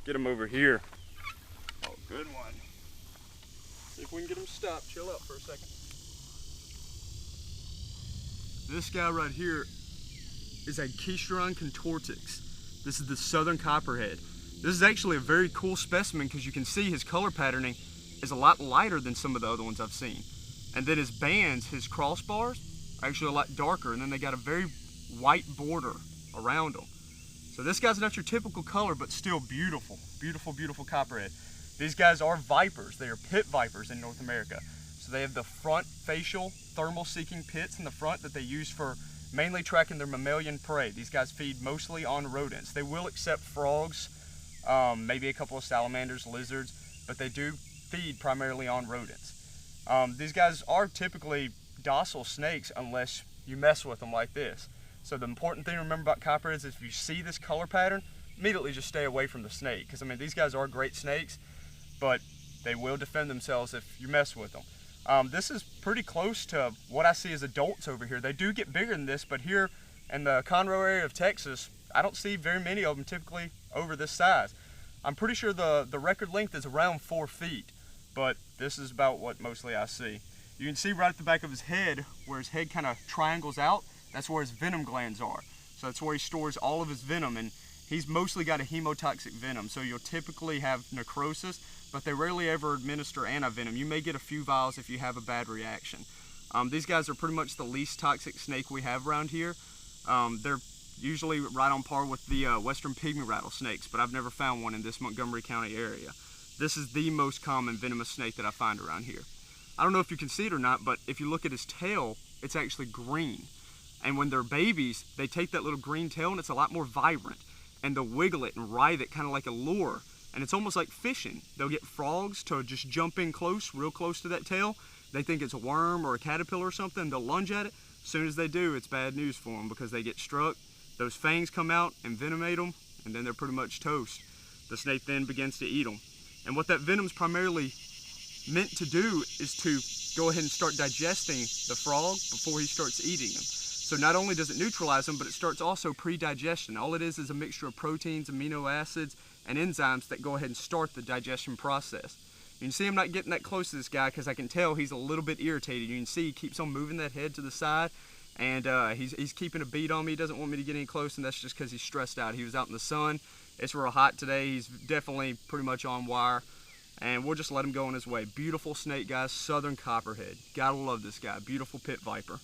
get him over here. Oh, good one. See if we can get him stopped. Chill out for a second. This guy right here is Agkistrodon contortrix. This is the Southern Copperhead. This is actually a very cool specimen because you can see his color patterning is a lot lighter than some of the other ones I've seen. And then his bands, his crossbars, are actually a lot darker, and then they got a very white border around them. So this guy's not your typical color, but still beautiful, beautiful, beautiful copperhead. These guys are vipers. They are pit vipers in North America. So they have the front facial thermal seeking pits in the front that they use for mainly tracking their mammalian prey. These guys feed mostly on rodents. They will accept frogs, maybe a couple of salamanders, lizards, but they do feed primarily on rodents. These guys are typically docile snakes unless you mess with them like this. So the important thing to remember about copperheads is if you see this color pattern, immediately just stay away from the snake. Because I mean, these guys are great snakes, but they will defend themselves if you mess with them. This is pretty close to what I see as adults over here. They do get bigger than this, but here in the Conroe area of Texas, I don't see very many of them typically over this size. I'm pretty sure the record length is around 4 feet, but this is about what mostly I see. You can see right at the back of his head, where his head kind of triangles out, that's where his venom glands are. So that's where he stores all of his venom, and he's mostly got a hemotoxic venom. So you'll typically have necrosis, but they rarely ever administer antivenom. You may get a few vials if you have a bad reaction. These guys are pretty much the least toxic snake we have around here. They're usually right on par with the western pygmy rattlesnakes, but I've never found one in this Montgomery County area. This is the most common venomous snake that I find around here. I don't know if you can see it or not, but if you look at his tail, it's actually green. And when they're babies, they take that little green tail and it's a lot more vibrant. And they'll wiggle it and writhe it kind of like a lure. And it's almost like fishing. They'll get frogs to just jump in close, real close to that tail. They think it's a worm or a caterpillar or something. They'll lunge at it. As soon as they do, it's bad news for them because they get struck. Those fangs come out, envenomate them, and then they're pretty much toast. The snake then begins to eat them. And what that venom's primarily meant to do is to go ahead and start digesting the frog before he starts eating them. So not only does it neutralize them, but it starts also pre-digestion. All it is a mixture of proteins, amino acids, and enzymes that go ahead and start the digestion process. You can see I'm not getting that close to this guy because I can tell he's a little bit irritated. You can see he keeps on moving that head to the side, and he's keeping a bead on me. He doesn't want me to get any close, and that's just because he's stressed out. He was out in the sun. It's real hot today. He's definitely pretty much on wire, and we'll just let him go on his way. Beautiful snake, guys. Southern Copperhead. Gotta love this guy. Beautiful pit viper.